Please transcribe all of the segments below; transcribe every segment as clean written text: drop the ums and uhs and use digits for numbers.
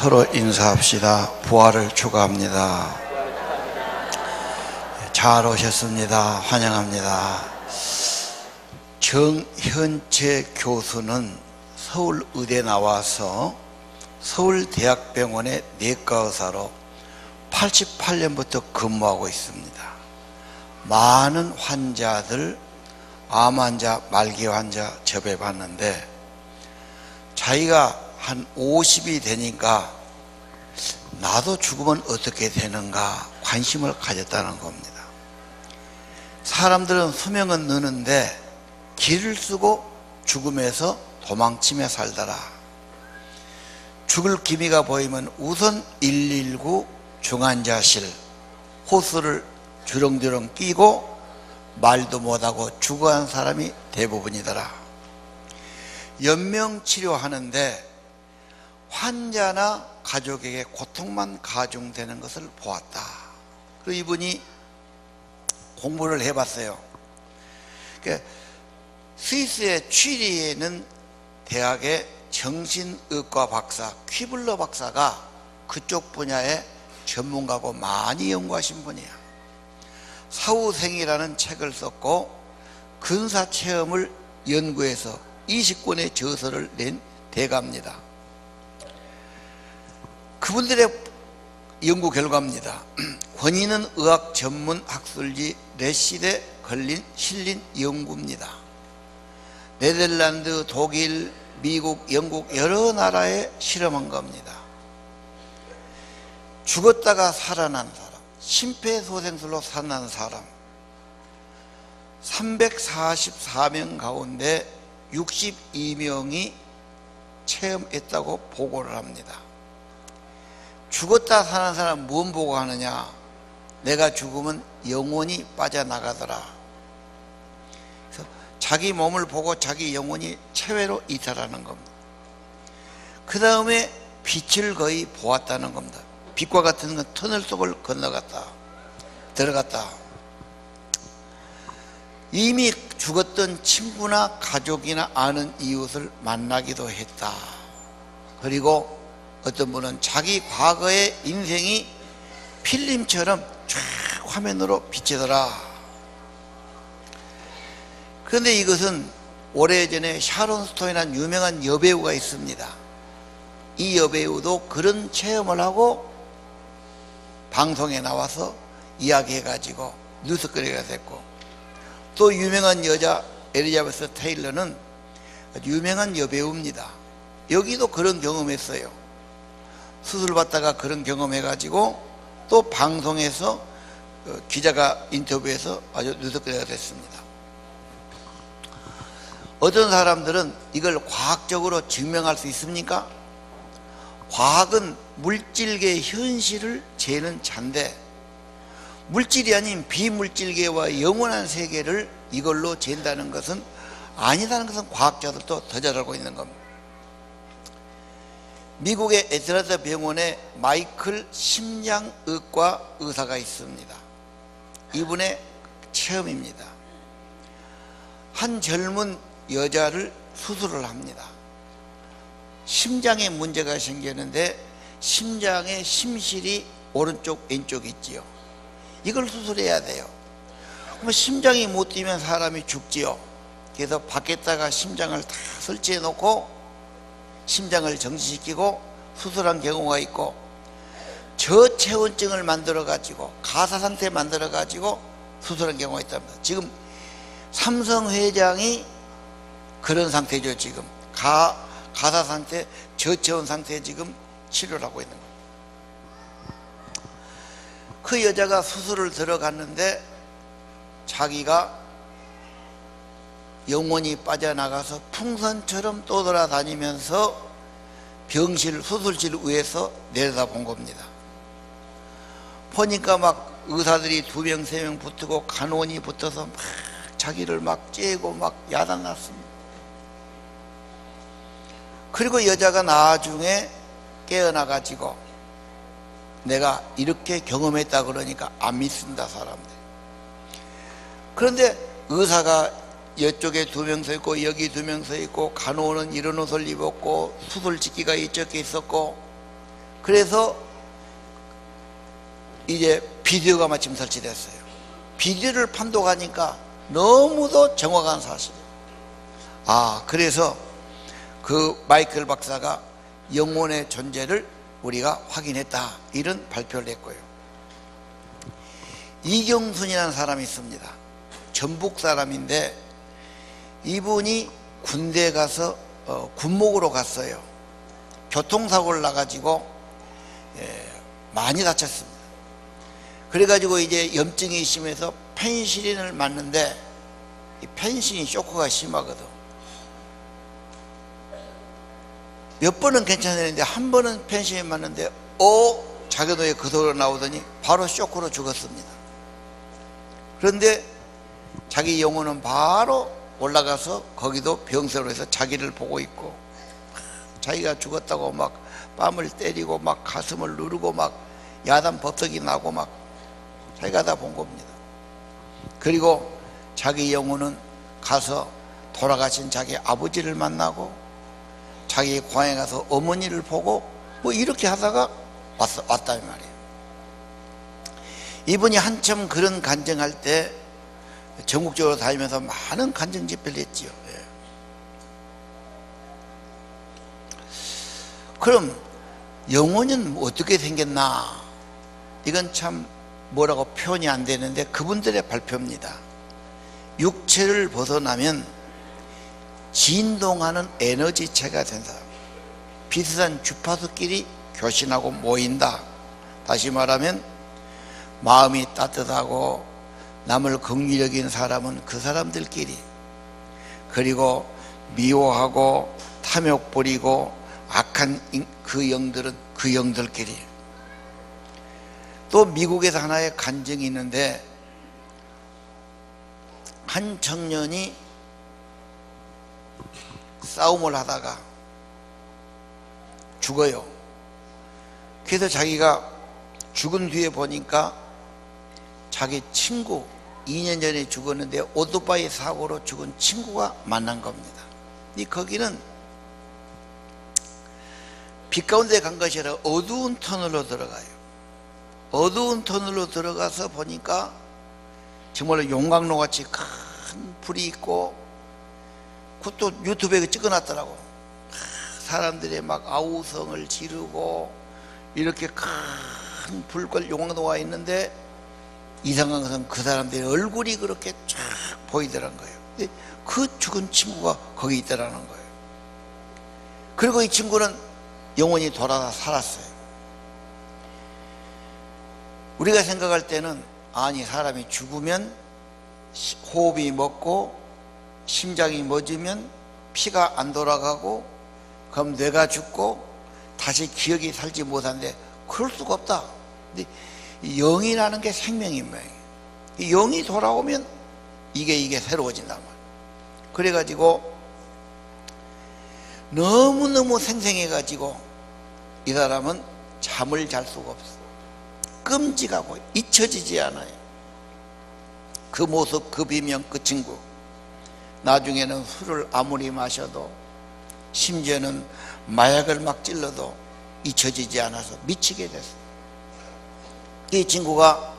서로 인사합시다. 부활을 축하합니다. 잘 오셨습니다. 환영합니다. 정현채 교수는 서울의대 나와서 서울대학병원의 내과의사로 88년부터 근무하고 있습니다. 많은 환자들, 암 환자, 말기 환자 접해봤는데 자기가 한 50이 되니까 나도 죽으면 어떻게 되는가 관심을 가졌다는 겁니다. 사람들은 수명은 느는데 길을 쓰고 죽음에서 도망치며 살더라. 죽을 기미가 보이면 우선 119 중환자실 호스를 주렁주렁 끼고 말도 못하고 죽어간 사람이 대부분이더라. 연명치료하는데 환자나 가족에게 고통만 가중되는 것을 보았다. 그리고 이분이 공부를 해봤어요. 그러니까 스위스의 취리에 있는 대학의 정신의과 박사 퀴블러 박사가 그쪽 분야의 전문가고 많이 연구하신 분이야. 사후생이라는 책을 썼고 근사체험을 연구해서 20권의 저서를 낸 대가입니다. 그분들의 연구 결과입니다. 권위는 의학 전문 학술지 레시드에 실린 연구입니다. 네덜란드, 독일, 미국, 영국 여러 나라에 실험한 겁니다. 죽었다가 살아난 사람, 심폐소생술로 살아난 사람 344명 가운데 62명이 체험했다고 보고를 합니다. 죽었다 사는 사람 무엇 보고 하느냐? 내가 죽으면 영혼이 빠져나가더라. 그래서 자기 몸을 보고 자기 영혼이 체외로 이탈하는 겁니다. 그 다음에 빛을 거의 보았다는 겁니다. 빛과 같은 건 터널 속을 건너갔다 들어갔다. 이미 죽었던 친구나 가족이나 아는 이웃을 만나기도 했다. 그리고 어떤 분은 자기 과거의 인생이 필름처럼 쫙 화면으로 비치더라. 그런데 이것은 오래전에 샤론 스톤이라는 유명한 여배우가 있습니다. 이 여배우도 그런 체험을 하고 방송에 나와서 이야기해가지고 뉴스거리가 됐고, 또 유명한 여자 엘리자베스 테일러는 유명한 여배우입니다. 여기도 그런 경험했어요. 수술 받다가 그런 경험해가지고 또 방송에서 기자가 인터뷰해서 아주 뉴스거리가 됐습니다. 어떤 사람들은 이걸 과학적으로 증명할 수 있습니까? 과학은 물질계의 현실을 재는 잔데 물질이 아닌 비물질계와 영원한 세계를 이걸로 잰다는 것은 아니다는 것은 과학자들도 더 잘 알고 있는 겁니다. 미국의 애틀란타 병원에 마이클 심장의과 의사가 있습니다. 이분의 체험입니다. 한 젊은 여자를 수술을 합니다. 심장에 문제가 생겼는데 심장의 심실이 오른쪽 왼쪽 있지요. 이걸 수술해야 돼요. 그럼 심장이 못 뛰면 사람이 죽지요. 그래서 밖에다가 심장을 다 설치해 놓고 심장을 정지시키고 수술한 경우가 있고, 저체온증을 만들어 가지고 가사상태 만들어 가지고 수술한 경우가 있답니다. 지금 삼성 회장이 그런 상태죠. 지금 가사상태, 저체온 상태에 지금 치료를 하고 있는 거예요. 그 여자가 수술을 들어갔는데 자기가 영혼이 빠져나가서 풍선처럼 떠돌아다니면서 병실, 수술실 위에서 내려다본 겁니다. 보니까 막 의사들이 2명, 3명 붙고 간호원이 붙어서 막 자기를 막 째고 막 야단났습니다. 그리고 여자가 나중에 깨어나가지고 내가 이렇게 경험했다 그러니까 안 믿습니다, 사람들. 그런데 의사가 이쪽에 2명 서 있고 여기 2명 서 있고 간호원은 이런 옷을 입었고 수술지기가 이쪽에 있었고 그래서 이제 비디오가 마침 설치됐어요. 비디오를 판독하니까 너무도 정확한 사실이에요. 그래서 그 마이클 박사가 영혼의 존재를 우리가 확인했다, 이런 발표를 했고요. 이경순이라는 사람이 있습니다. 전북 사람인데 이분이 군대 가서 군목으로 갔어요. 교통사고를 나가지고 많이 다쳤습니다. 그래가지고 이제 염증이 심해서 펜실린을 맞는데 이 펜실린 쇼크가 심하거든. 몇 번은 괜찮았는데 한 번은 펜실린 맞는데 자기도에 그대로 나오더니 바로 쇼크로 죽었습니다. 그런데 자기 영혼은 바로 올라가서 거기도 병세로 해서 자기를 보고 있고, 자기가 죽었다고 막 뺨을 때리고 막 가슴을 누르고 막 야단 법석이 나고 막 자기가 다 본 겁니다. 그리고 자기 영혼은 가서 돌아가신 자기 아버지를 만나고 자기 고향에 가서 어머니를 보고 뭐 이렇게 하다가 왔다 이 말이에요. 이분이 한참 그런 간증할 때 전국적으로 다니면서 많은 간증 집회를 했지요. 그럼 영혼은 어떻게 생겼나? 이건 참 뭐라고 표현이 안 되는데 그분들의 발표입니다. 육체를 벗어나면 진동하는 에너지체가 된 사람, 비슷한 주파수끼리 교신하고 모인다. 다시 말하면 마음이 따뜻하고 남을 긍휼히 여기는 사람은 그 사람들끼리, 그리고 미워하고 탐욕 부리고 악한 그 영들은 그 영들끼리. 또 미국에서 하나의 간증이 있는데 한 청년이 싸움을 하다가 죽어요. 그래서 자기가 죽은 뒤에 보니까 자기 친구, 2년 전에 죽었는데 오토바이 사고로 죽은 친구가 만난 겁니다. 거기는 빛 가운데 간 것이 아니라 어두운 터널로 들어가요. 어두운 터널로 들어가서 보니까 정말로 용광로 같이 큰 불이 있고, 그것도 유튜브에 찍어놨더라고. 사람들이 막 아우성을 지르고 이렇게 큰 불꽃 용광로가 있는데 이상한 것은 그 사람들의 얼굴이 그렇게 쫙 보이더란 거예요. 그 죽은 친구가 거기 있더라는 거예요. 그리고 이 친구는 영원히 돌아서 살았어요. 우리가 생각할 때는 아니 사람이 죽으면 호흡이 멎고 심장이 멎으면 피가 안 돌아가고 그럼 뇌가 죽고 다시 기억이 살지 못하는데 그럴 수가 없다. 근데 영이라는 게 생명인 모양이에요. 영이 돌아오면 이게 새로워진단 말이에요. 그래가지고 너무너무 생생해가지고 이 사람은 잠을 잘 수가 없어. 끔찍하고 잊혀지지 않아요. 그 모습, 그 비명, 그 친구. 나중에는 술을 아무리 마셔도 심지어는 마약을 막 찔러도 잊혀지지 않아서 미치게 됐어요. 이 친구가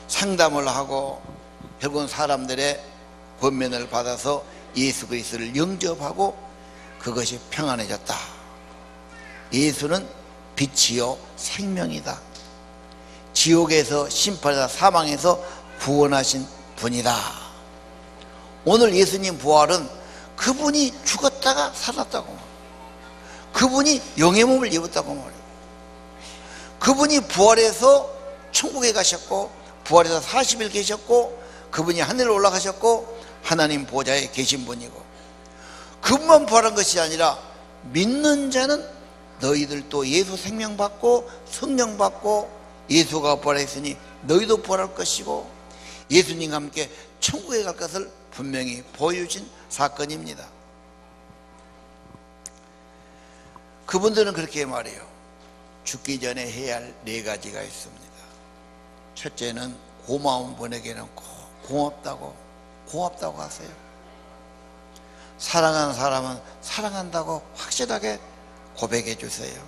상담을 하고 결국은 사람들의 권면을 받아서 예수 그리스도를 영접하고 그것이 평안해졌다. 예수는 빛이요 생명이다. 지옥에서 심판에서 사망에서 구원하신 분이다. 오늘 예수님 부활은 그분이 죽었다가 살았다고 말이에요. 그분이 영의 몸을 입었다고 말이에요. 그분이 부활해서 천국에 가셨고 부활해서 40일 계셨고 그분이 하늘로 올라가셨고 하나님 보좌에 계신 분이고, 그분만 부활한 것이 아니라 믿는 자는 너희들도 예수 생명 받고 성령 받고 예수가 부활했으니 너희도 부활할 것이고 예수님과 함께 천국에 갈 것을 분명히 보여주신 사건입니다. 그분들은 그렇게 말해요. 죽기 전에 해야 할 4가지가 있습니다. 첫째는 고마운 분에게는 고맙다고 하세요. 사랑하는 사람은 사랑한다고 확실하게 고백해 주세요.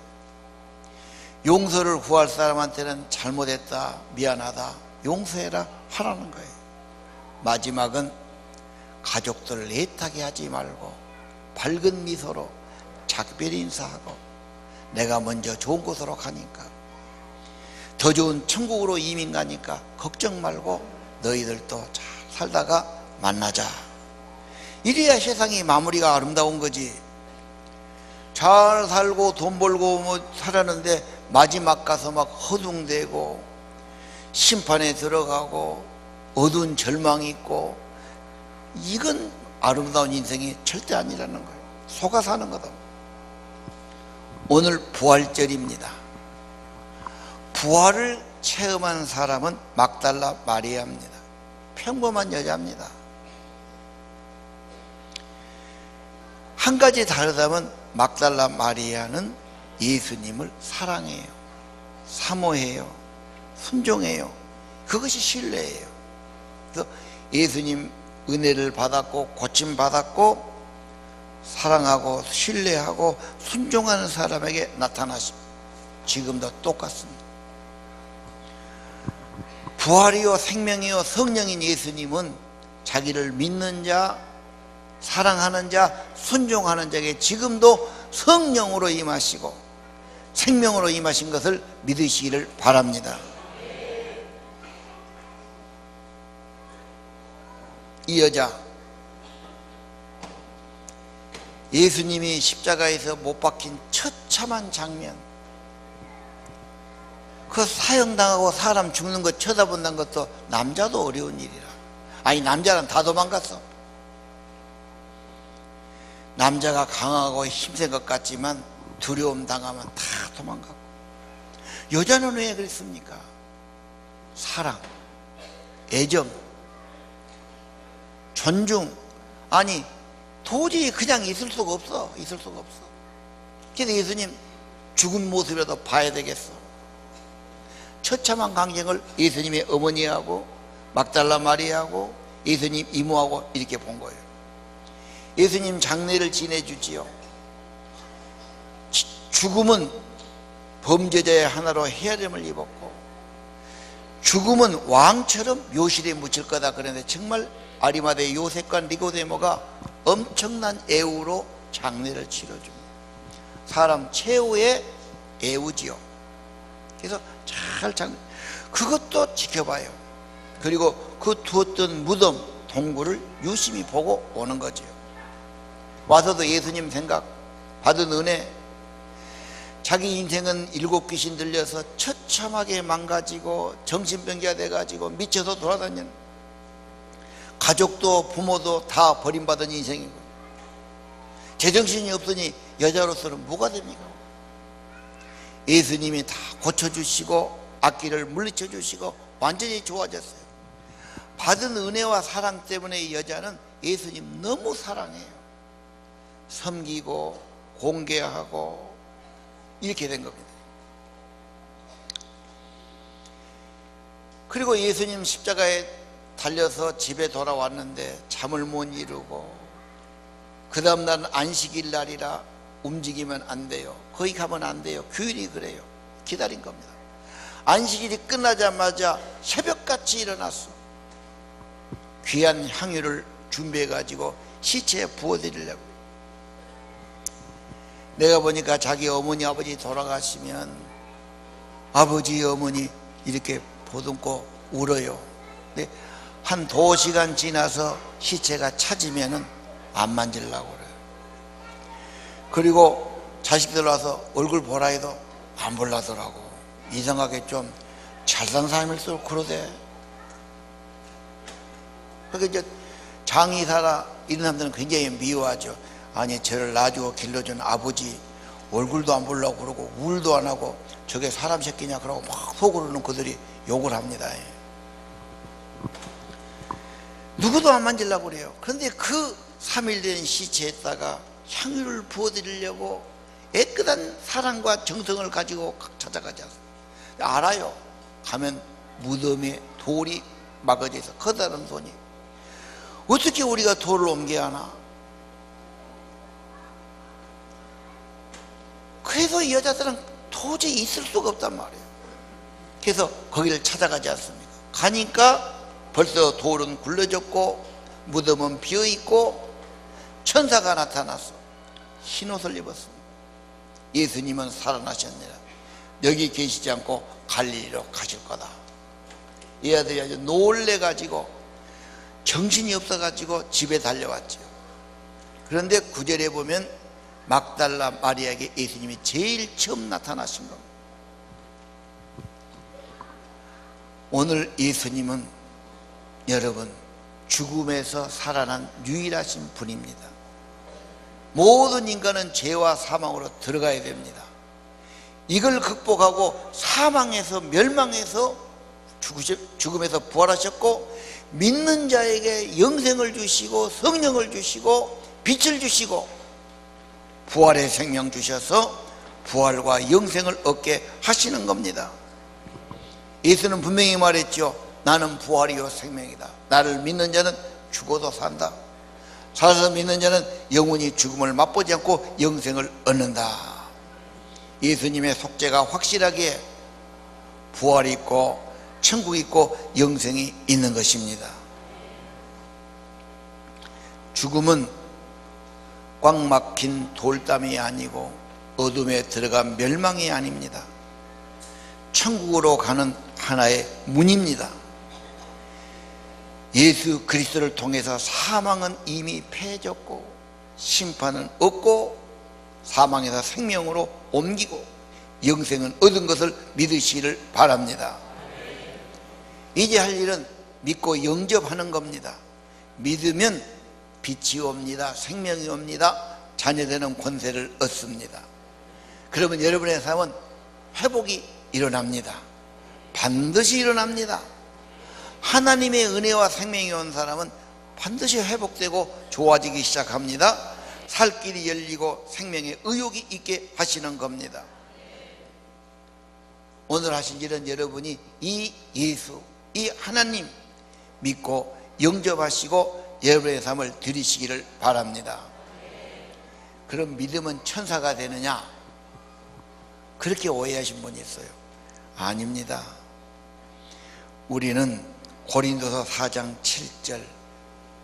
용서를 구할 사람한테는 잘못했다, 미안하다, 용서해라 하라는 거예요. 마지막은 가족들 애타게 하지 말고 밝은 미소로 작별 인사하고, 내가 먼저 좋은 곳으로 가니까, 더 좋은 천국으로 이민 가니까 걱정 말고 너희들도 잘 살다가 만나자. 이래야 세상이 마무리가 아름다운 거지. 잘 살고 돈 벌고 뭐 살았는데 마지막 가서 막 허둥대고 심판에 들어가고 어두운 절망이 있고, 이건 아름다운 인생이 절대 아니라는 거예요. 속아 사는 거다. 오늘 부활절입니다. 부활을 체험한 사람은 막달라 마리아입니다. 평범한 여자입니다. 한 가지 다르다면 막달라 마리아는 예수님을 사랑해요, 사모해요, 순종해요. 그것이 신뢰예요. 그래서 예수님 은혜를 받았고 고침 받았고 사랑하고 신뢰하고 순종하는 사람에게 나타나십니다. 지금도 똑같습니다. 부활이요 생명이요 성령인 예수님은 자기를 믿는 자, 사랑하는 자, 순종하는 자에게 지금도 성령으로 임하시고 생명으로 임하신 것을 믿으시기를 바랍니다. 이 여자, 예수님이 십자가에서 못 박힌 처참한 장면, 그 사형당하고 사람 죽는 거 쳐다본다는 것도 남자도 어려운 일이라. 아니, 남자는 다 도망갔어. 남자가 강하고 힘센 것 같지만 두려움 당하면 다 도망가고. 여자는 왜 그랬습니까? 사랑, 애정, 존중. 아니, 도저히 그냥 있을 수가 없어. 있을 수가 없어. 그래서 예수님 죽은 모습이라도 봐야 되겠어. 처참한 광경을 예수님의 어머니하고 막달라 마리아하고 예수님 이모하고 이렇게 본 거예요. 예수님 장례를 지내주지요. 죽음은 범죄자의 하나로 헤아림을 입었고, 죽음은 왕처럼 묘실에 묻힐 거다 그랬는데, 정말 아리마대 요셉과 니고데모가 엄청난 애우로 장례를 치러줍니다. 사람 최후의 애우지요. 그래서 잘 그것도 지켜봐요. 그리고 그 두었던 무덤 동굴을 유심히 보고 오는 거죠. 와서도 예수님 생각, 받은 은혜, 자기 인생은 7 귀신 들려서 처참하게 망가지고 정신병자가 돼가지고 미쳐서 돌아다니는, 가족도 부모도 다 버림받은 인생이고, 제정신이 없으니 여자로서는 뭐가 됩니까? 예수님이 다 고쳐주시고 악기를 물리쳐 주시고 완전히 좋아졌어요. 받은 은혜와 사랑 때문에 이 여자는 예수님 너무 사랑해요. 섬기고 공개하고 이렇게 된 겁니다. 그리고 예수님 십자가에 달려서 집에 돌아왔는데 잠을 못 이루고, 그 다음 날은 안식일 날이라 움직이면 안 돼요. 거기 가면 안 돼요. 규율이 그래요. 기다린 겁니다. 안식일이 끝나자마자 새벽같이 일어났어. 귀한 향유를 준비해 가지고 시체에 부어드리려고. 내가 보니까 자기 어머니 아버지 돌아가시면 아버지 어머니 이렇게 보듬고 울어요. 근데 한 2시간 지나서 시체가 찾으면은 안 만지려고 그래요. 그리고 자식들 와서 얼굴 보라 해도 안 보려더라고. 이상하게 좀 잘 산 사람일수록 그러대. 그러니까 이제 장의사라 이런 사람들은 굉장히 미워하죠. 아니, 저를 낳아주고 길러준 아버지 얼굴도 안 보려고 그러고 울도 안 하고 저게 사람 새끼냐 그러고 막 속으로는 그들이 욕을 합니다. 누구도 안 만지려고 그래요. 그런데 그 3일 된 시체에다가 향유를 부어드리려고 애틋한 사랑과 정성을 가지고 찾아가지 않습니까? 알아요. 가면 무덤에 돌이 막아져 있어. 커다란 손이. 어떻게 우리가 돌을 옮겨야 하나? 그래서 이 여자들은 도저히 있을 수가 없단 말이에요. 그래서 거기를 찾아가지 않습니까? 가니까 벌써 돌은 굴러졌고 무덤은 비어있고 천사가 나타났어. 흰옷을 입었습니다. 예수님은 살아나셨느니라. 여기 계시지 않고 갈릴리로 가실 거다. 이 아들이 아주 놀래가지고 정신이 없어가지고 집에 달려왔죠. 그런데 9절에 보면 막달라 마리아에게 예수님이 제일 처음 나타나신 겁니다. 오늘 예수님은 여러분 죽음에서 살아난 유일하신 분입니다. 모든 인간은 죄와 사망으로 들어가야 됩니다. 이걸 극복하고 사망에서 멸망해서 죽음에서 부활하셨고 믿는 자에게 영생을 주시고 성령을 주시고 빛을 주시고 부활의 생명 주셔서 부활과 영생을 얻게 하시는 겁니다. 예수는 분명히 말했죠. 나는 부활이요 생명이다. 나를 믿는 자는 죽어도 산다. 살아서 믿는 자는 영원히 죽음을 맛보지 않고 영생을 얻는다. 예수님의 속죄가 확실하게 부활이 있고 천국이 있고 영생이 있는 것입니다. 죽음은 꽉 막힌 돌담이 아니고 어둠에 들어간 멸망이 아닙니다. 천국으로 가는 하나의 문입니다. 예수 그리스도를 통해서 사망은 이미 패해졌고 심판은 없고 사망에서 생명으로 옮기고 영생은 얻은 것을 믿으시기를 바랍니다. 이제 할 일은 믿고 영접하는 겁니다. 믿으면 빛이 옵니다. 생명이 옵니다. 자녀되는 권세를 얻습니다. 그러면 여러분의 삶은 회복이 일어납니다. 반드시 일어납니다. 하나님의 은혜와 생명이 온 사람은 반드시 회복되고 좋아지기 시작합니다. 살 길이 열리고 생명의 의욕이 있게 하시는 겁니다. 오늘 하신 일은 여러분이 이 예수, 이 하나님 믿고 영접하시고 여러분의 삶을 드리시기를 바랍니다. 그럼 믿음은 천사가 되느냐? 그렇게 오해하신 분이 있어요. 아닙니다. 우리는 고린도서 4장 7절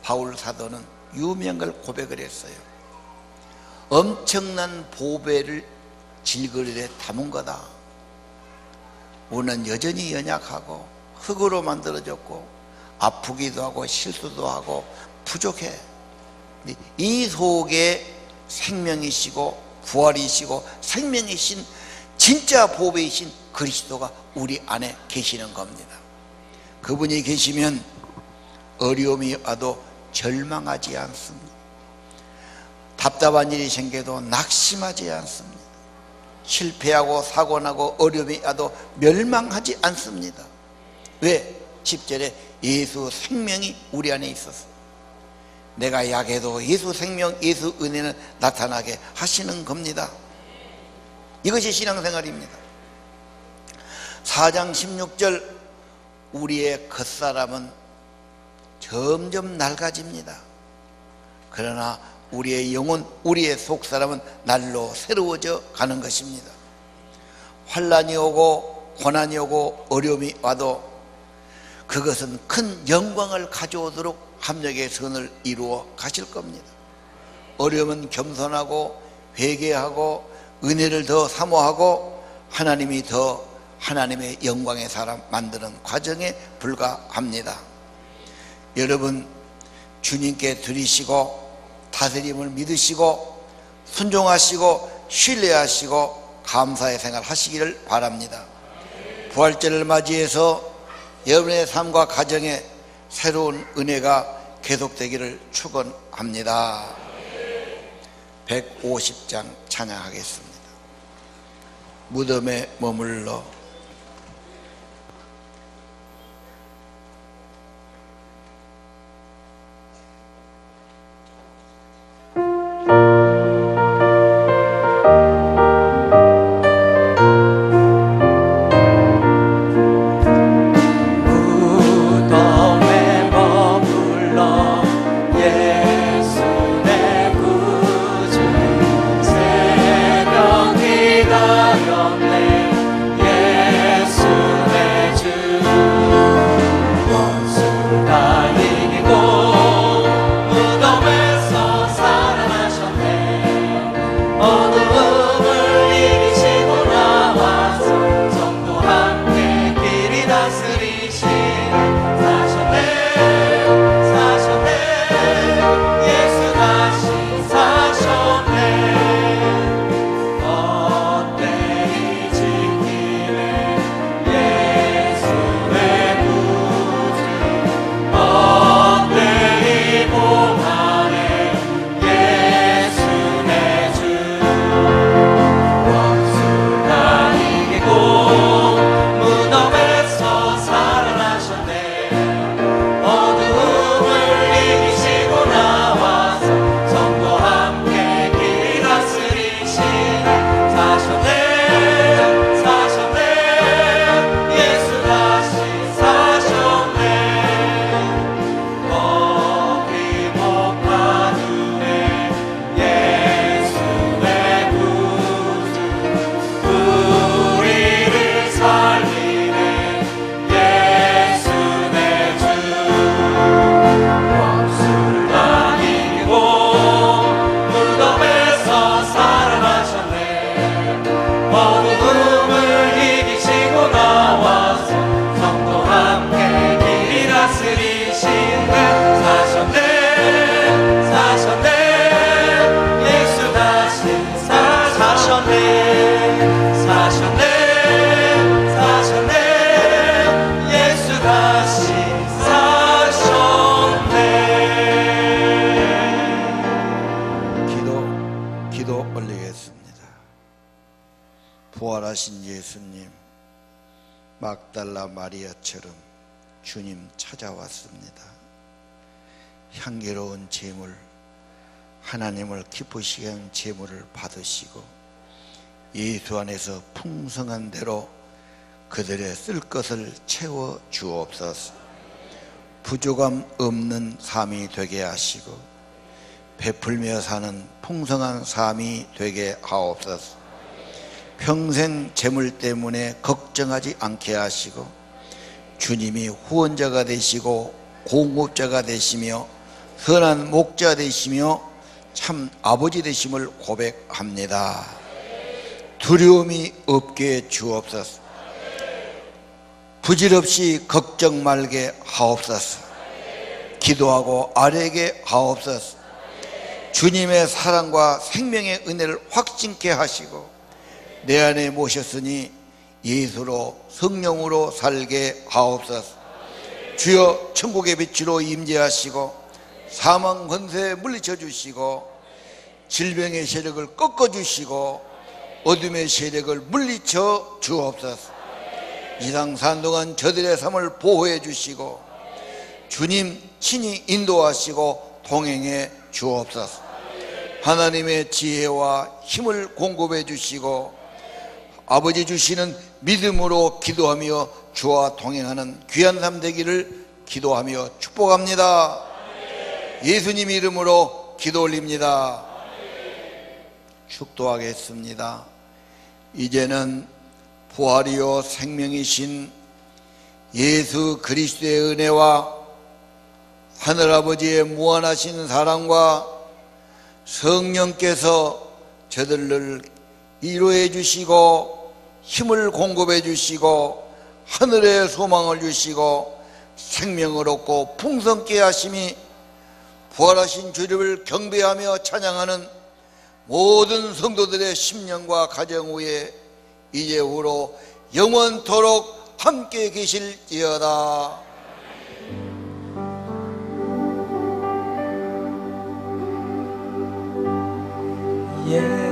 바울 사도는 유명한 걸 고백을 했어요. 엄청난 보배를 질그릇에 담은 거다. 우리는 여전히 연약하고 흙으로 만들어졌고 아프기도 하고 실수도 하고 부족해. 이 속에 생명이시고 부활이시고 생명이신 진짜 보배이신 그리스도가 우리 안에 계시는 겁니다. 그분이 계시면 어려움이 와도 절망하지 않습니다. 답답한 일이 생겨도 낙심하지 않습니다. 실패하고 사고나고 어려움이 와도 멸망하지 않습니다. 왜? 10절에 예수 생명이 우리 안에 있었어. 내가 약해도 예수 생명, 예수 은혜는 나타나게 하시는 겁니다. 이것이 신앙생활입니다. 4장 16절 우리의 겉사람은 점점 낡아집니다. 그러나 우리의 영혼, 우리의 속사람은 날로 새로워져 가는 것입니다. 환난이 오고 고난이 오고 어려움이 와도 그것은 큰 영광을 가져오도록 합력의 선을 이루어 가실 겁니다. 어려움은 겸손하고 회개하고 은혜를 더 사모하고 하나님이 더 하나님의 영광의 사람 만드는 과정에 불과합니다. 여러분 주님께 드리시고 다스림을 믿으시고 순종하시고 신뢰하시고 감사의 생활 하시기를 바랍니다. 부활절을 맞이해서 여러분의 삶과 가정에 새로운 은혜가 계속되기를 축원합니다. 150장 찬양하겠습니다. 무덤에 머물러 새벽 기다렸네. 어두움을 이기시고 나와서 성도와 함께 길이 다스리시는 사셨네 사셨네 예수 다시 사셨네 사셨네 사셨네 예수 다시 사셨네. 기도 올리겠습니다. 부활하신 예수님, 막달라 마리아처럼 주님 찾아왔습니다. 향기로운 제물, 하나님을 기쁘시게 한 제물을 받으시고 예수 안에서 풍성한 대로 그들의 쓸 것을 채워 주옵소서. 부족함 없는 삶이 되게 하시고 베풀며 사는 풍성한 삶이 되게 하옵소서. 평생 재물 때문에 걱정하지 않게 하시고 주님이 후원자가 되시고 공급자가 되시며 선한 목자 되시며 참 아버지 되심을 고백합니다. 두려움이 없게 주옵소서. 부질없이 걱정 말게 하옵소서. 기도하고 아뢰게 하옵소서. 주님의 사랑과 생명의 은혜를 확증케 하시고 내 안에 모셨으니 예수로 성령으로 살게 하옵소서. 주여 천국의 빛으로 임재하시고 사망 권세 물리쳐 주시고 질병의 세력을 꺾어 주시고 어둠의 세력을 물리쳐 주옵소서. 이상 산 동안 저들의 삶을 보호해 주시고 주님 친히 인도하시고 동행해 주옵소서. 하나님의 지혜와 힘을 공급해 주시고 아버지 주시는 믿음으로 기도하며 주와 동행하는 귀한 삶 되기를 기도하며 축복합니다. 예수님 이름으로 기도 올립니다. 축도하겠습니다. 이제는 부활이요 생명이신 예수 그리스도의 은혜와 하늘아버지의 무한하신 사랑과 성령께서 저들을 위로해 주시고 힘을 공급해 주시고 하늘의 소망을 주시고 생명을 얻고 풍성케 하심이 부활하신 주님을 경배하며 찬양하는 모든 성도들의 심령과 가정 위에 이제후로 영원토록 함께 계실지어다. 예.